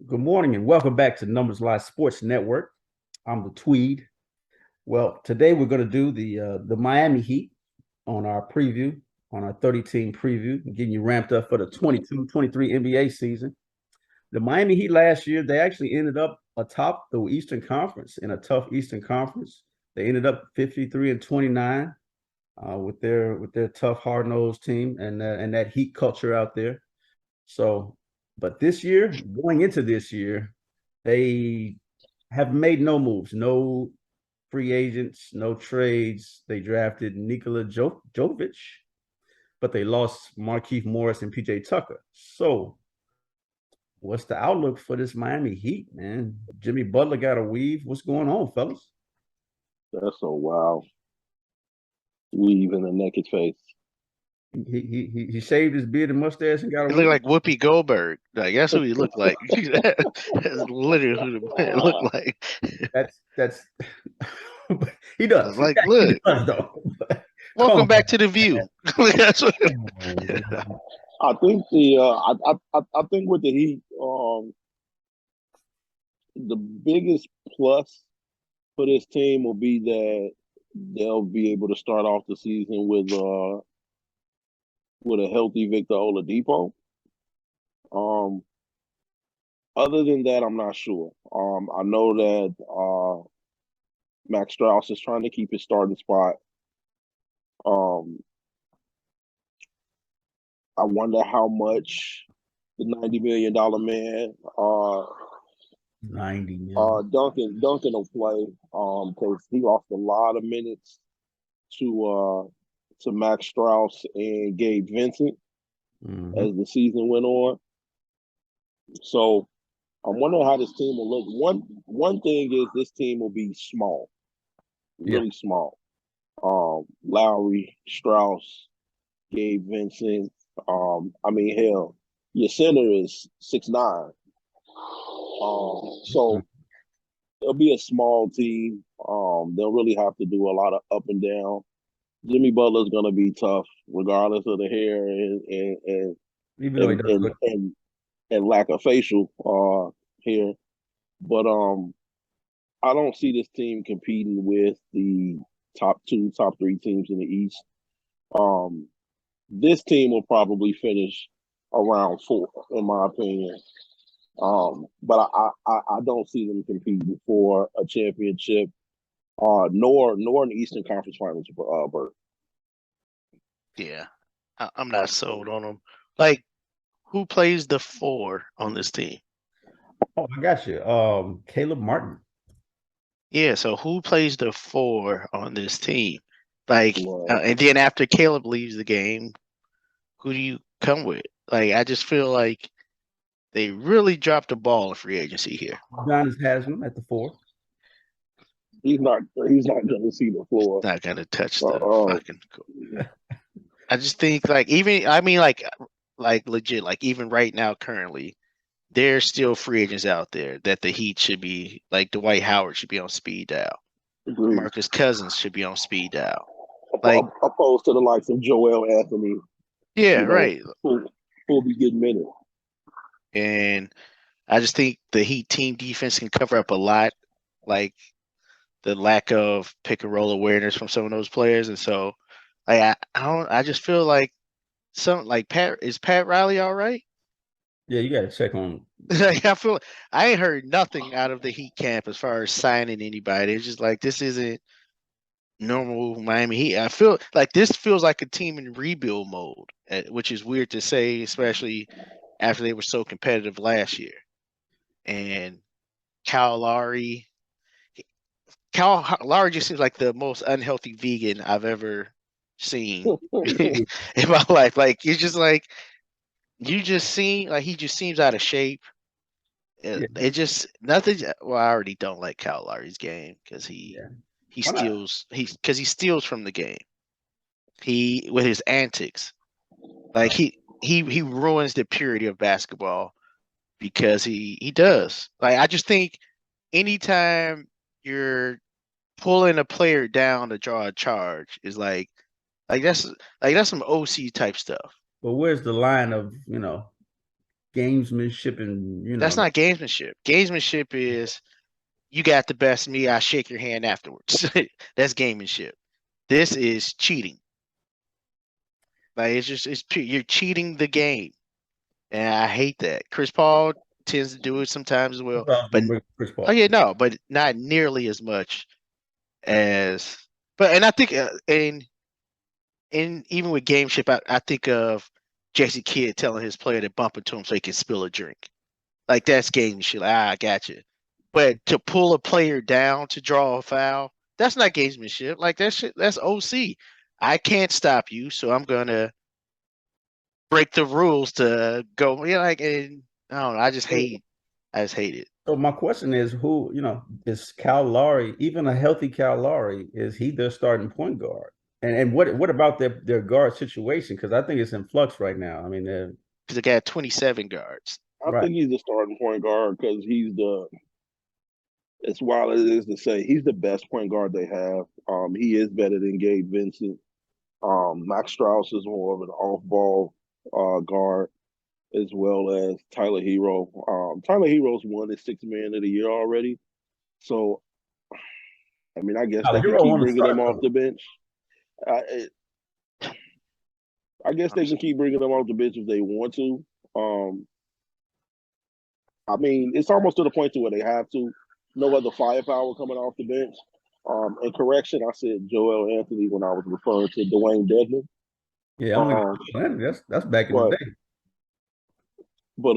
Good morning and welcome back to Numbers Live Sports Network. I'm the Tweed. Well, today we're going to do the Miami Heat on our preview, on our 30 team preview, getting you ramped up for the 22-23 NBA season. The Miami Heat last year, they actually ended up atop the Eastern Conference in a tough Eastern Conference. They ended up 53-29 with their tough, hard-nosed team and that Heat culture out there. So, but this year, going into this year, they have made no moves, no free agents, no trades. They drafted Nikola Jovic, but they lost Markieff Morris and PJ Tucker. So, what's the outlook for this Miami Heat, man? Jimmy Butler got a weave. What's going on, fellas? That's so wild. Weave in a naked face. He shaved his beard and mustache and got a He looked weave. like Whoopi Goldberg. Like that's who he looked like. That's literally who the man looked like. That's he I does. was like, He look, does though. welcome Come back to the View. That's what. on. I think I think with the Heat, the biggest plus for this team will be that they'll be able to start off the season with a healthy Victor Oladipo. Um, Other than that, I'm not sure. I know that Max Strauss is trying to keep his starting spot. Um, I wonder how much the $90 million man 90 million. Duncan will play because he lost a lot of minutes to Max Strauss and Gabe Vincent Mm-hmm. as the season went on. So I'm wondering how this team will look. One thing is this team will be small, Yeah. really small. Lowry, Strauss, Gabe Vincent. I mean, hell, your center is 6'9". So it'll be a small team. They'll really have to do a lot of up and down. Jimmy Butler's gonna be tough, regardless of the hair Even though he does good. and lack of facial hair. But I don't see this team competing with the top two, top three teams in the East. Um, this team will probably finish around four, in my opinion. But I don't see them competing for a championship, nor an Eastern Conference Finals, Bert. Yeah, I'm not sold on him. Like, who plays the four on this team? Oh, I got you. Caleb Martin. Yeah, so who plays the four on this team? Like, Well, and then after Caleb leaves the game, who do you come with? Like, I just feel like they really dropped the ball in free agency here. Giannis Haslam at the four. he's not going to see the floor. Not gonna touch the Uh, fucking. I just think like even I mean like legit like even right now currently there's still free agents out there that the Heat should be like Dwight Howard should be on speed dial. Agreed. Marcus Cousins should be on speed dial. Like Opposed to the likes of Joel Anthony, yeah, you know, right. who'll be getting minutes. And I just think the Heat team defense can cover up a lot, like the lack of pick and roll awareness from some of those players. And so like I don't I just feel like some like Pat Riley all right? Yeah, you got to check on. Like I feel I ain't heard nothing out of the Heat camp as far as signing anybody. It's just like this isn't normal Miami Heat. I feel like this feels like a team in rebuild mode, which is weird to say, especially after they were so competitive last year. And Kyle Lowry, Kyle Lowry just seems like the most unhealthy vegan I've ever seen in my life. Like it's just like you just seem like he just seems out of shape. Yeah, It just nothing. Well, I already don't like Kyle Lowry's game because yeah. he Why not? steals he steals from the game. He with his antics, like he ruins the purity of basketball because he does. Like I just think anytime you're pulling a player down to draw a charge is like that's some OC type stuff. But where's the line of gamesmanship and That's not gamesmanship. Gamesmanship is you got the best of me, I shake your hand afterwards. That's gamesmanship. This is cheating. Like you're cheating the game. And I hate that. Chris Paul tends to do it sometimes as well. But Chris Paul. oh yeah, no, but not nearly as much as and I think and even with gameship, I think of Jason Kidd telling his player to bump into him so he can spill a drink. Like that's gameship. Like, I got you. But to pull a player down to draw a foul, that's not gamesmanship. Like that's OC. I can't stop you, so I'm gonna break the rules to go. Like, and I don't know. I just hate it. So my question is, who is Kyle Lowry? Even a healthy Kyle Lowry, is he their starting point guard? And what about their guard situation? Because I think it's in flux right now. I mean, because they got 27 guards. I think he's the starting point guard because he's as wild as it is to say, he's the best point guard they have. He is better than Gabe Vincent. Max Strauss is more of an off-ball guard, as well as Tyler Hero. Tyler Hero's won his Sixth Man of the Year already. So, I mean, I guess they can keep bringing him off the bench. I guess they can keep bringing them off the bench if they want to. I mean, it's almost to the point to where they have to. No other firepower coming off the bench. And correction, I said Joel Anthony when I was referring to Dwayne Dedmon. Yeah, that's back in the day. But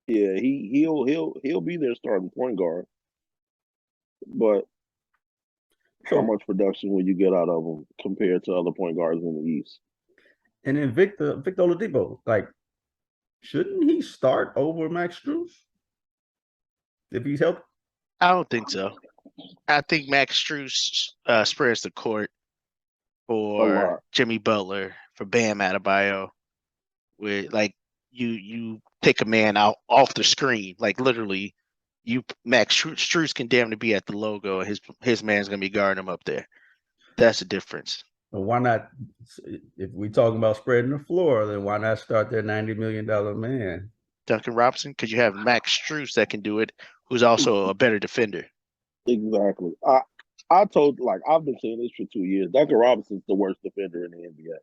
yeah, he'll be their starting point guard. But how much production will you get out of him compared to other point guards in the East? And then Victor Oladipo, like, shouldn't he start over Max Strus if he's healthy? I don't think so. I think Max Strus spreads the court for Jimmy Butler, for Bam Adebayo, with like you take a man out off the screen, like literally, Max Strus can damn to be at the logo, and his man's gonna be guarding him up there. That's the difference. Well, why not? If we're talking about spreading the floor, then why not start their $90 million man, Duncan Robinson? Because you have Max Strus that can do it, who's also a better defender. Exactly. I've been saying this for 2 years. Duncan Robinson's the worst defender in the NBA.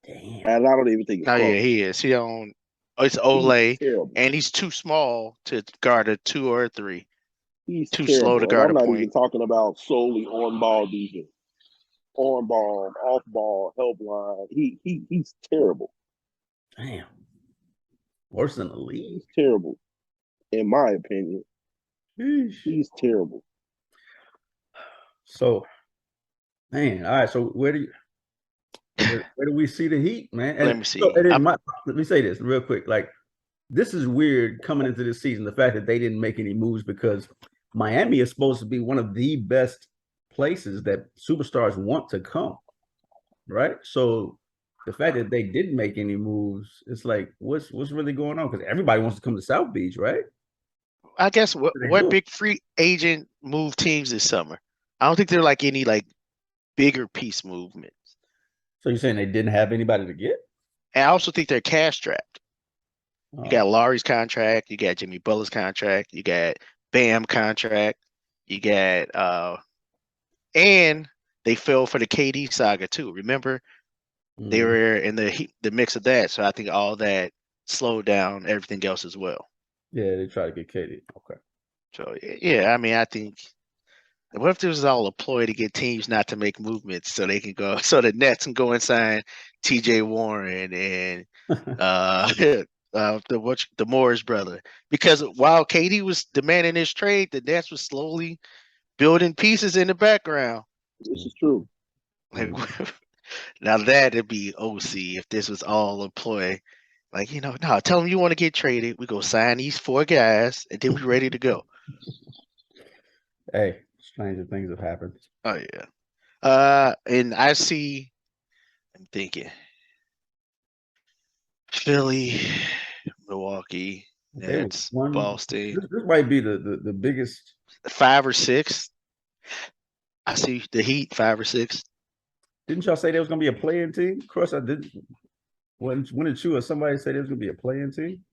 Damn. And I don't even think. Yeah, he is. It's Olay, and he's too small to guard a 2 or a 3. He's too terrible. slow to guard I'm a not point. even talking about solely on ball defense. On ball, off ball, help line. He's terrible. Damn. Worse than the league. He's terrible, in my opinion. He's terrible. So, man, all right. So where do we see the Heat, man? And let me see. Let me say this real quick. Like, this is weird coming into this season. The fact that they didn't make any moves, because Miami is supposed to be one of the best places that superstars want to come, right? So the fact that they didn't make any moves, it's like, what's really going on? Because everybody wants to come to South Beach, right? I guess what big free agent move teams this summer? I don't think they're like any like bigger piece movements. So you're saying they didn't have anybody to get? And I also think they're cash strapped. You got Lowry's contract, you got Jimmy Butler's contract, you got Bam contract, you got and they fell for the KD saga too. Remember, they were in the mix of that. So I think all that slowed down everything else as well. Yeah, they try to get KD. Okay. So yeah, I mean, I think what if this was all a ploy to get teams not to make movements so they can go, so the Nets can go and sign TJ Warren and the Morris brother, because while KD was demanding his trade, the Nets was slowly building pieces in the background. This is true. Like, now that'd be OC if this was all a ploy. Like, no, tell them you want to get traded. We go sign these 4 guys, and then we're ready to go. Hey, stranger things have happened. Oh yeah. And I'm thinking Philly, Milwaukee, Nets, Boston. This might be the biggest. 5 or 6. I see the Heat 5 or 6. Didn't y'all say there was gonna be a play-in team? Of course I didn't. when did you or somebody say there's gonna be a play-in team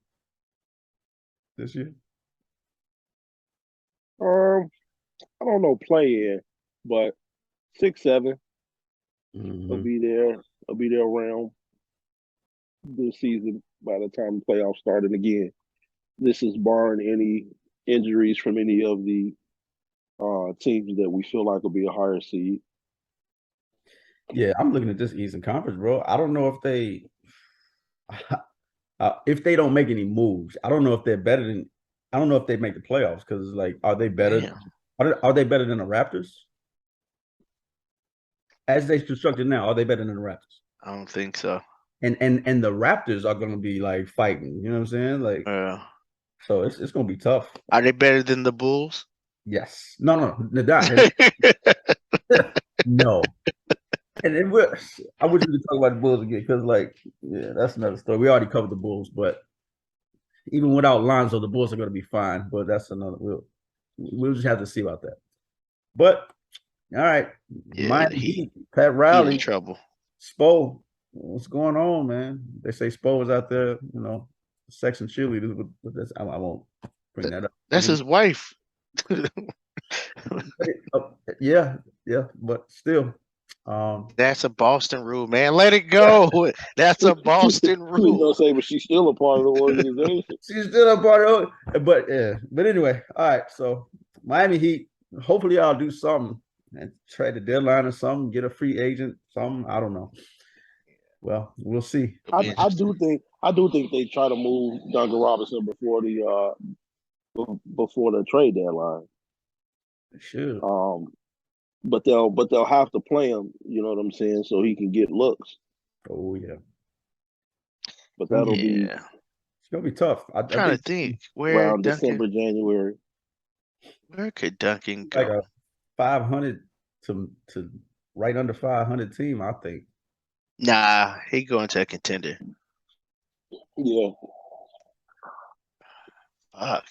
this year? I don't know play in, but 6-7 will Mhm. be there. Will be there around this season by the time the playoffs started again. This is barring any injuries from any of the teams that we feel like will be a higher seed. Yeah, I'm looking at this Eastern Conference, bro. I don't know if they don't make any moves. I don't know if they're better than. I don't know if they make the playoffs because like, are they better? Damn. Are they better than the Raptors? As they constructed now, are they better than the Raptors? I don't think so. And the Raptors are going to be like fighting. You know what I'm saying? Like, so it's going to be tough. Are they better than the Bulls? Yes. No, they're not. No. And then I wish we could talk about the Bulls again because, like, yeah, that's another story. We already covered the Bulls, but even without Lonzo, the Bulls are going to be fine. But that's another. We'll just have to see about that. But all right, Yeah, Miami he Heat, Pat in Riley, trouble. Spo. What's going on, man? They say Spo was out there, sex and cheerleaders. But that's, I won't bring that up. That's his wife. Yeah, but still. That's a Boston rule, man. Let it go. That's a Boston I was rule. gonna say, but she's still a part of the organization. She's still a part of it. But yeah. But anyway, all right. So Miami Heat, hopefully I'll do something and trade the deadline or something, get a free agent, something. I don't know. Well, we'll see. I do think they try to move Duncan Robinson before the trade deadline. Sure. But they'll have to play him. You know what I'm saying? So he can get looks. Oh yeah. But that'll be it's gonna be tough. I'm trying to think where around Duncan, December, January. where could Duncan go? Like a 500 to right under 500 team, I think. Nah, he going to a contender. Yeah. Fuck.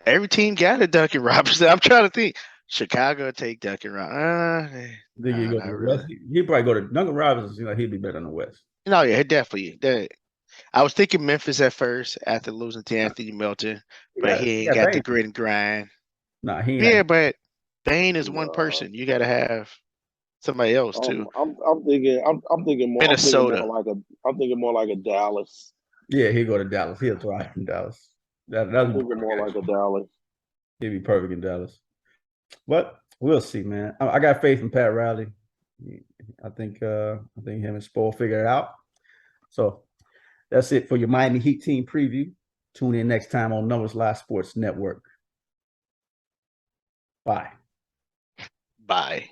Every team got a Duncan Robinson. I'm trying to think. Chicago take Duncan Robinson. Think he go to the West? He'd probably go to Duncan Robinson. He'd be better in the West. No, yeah, definitely. I was thinking Memphis at first after losing to Anthony Melton, but he ain't got the grit and grind. Nah, he ain't. Yeah, but Bane is one person. You got to have somebody else too. I'm thinking more. Minnesota. I'm thinking more like a Dallas. Yeah, he'll go to Dallas. He'll thrive in Dallas. I'm thinking more like a Dallas. He'd be perfect in Dallas. But we'll see, man. I got faith in Pat Riley. I think him and Spo will figure it out. So that's it for your Miami Heat team preview. Tune in next time on Numbers Live Sports Network. Bye. Bye.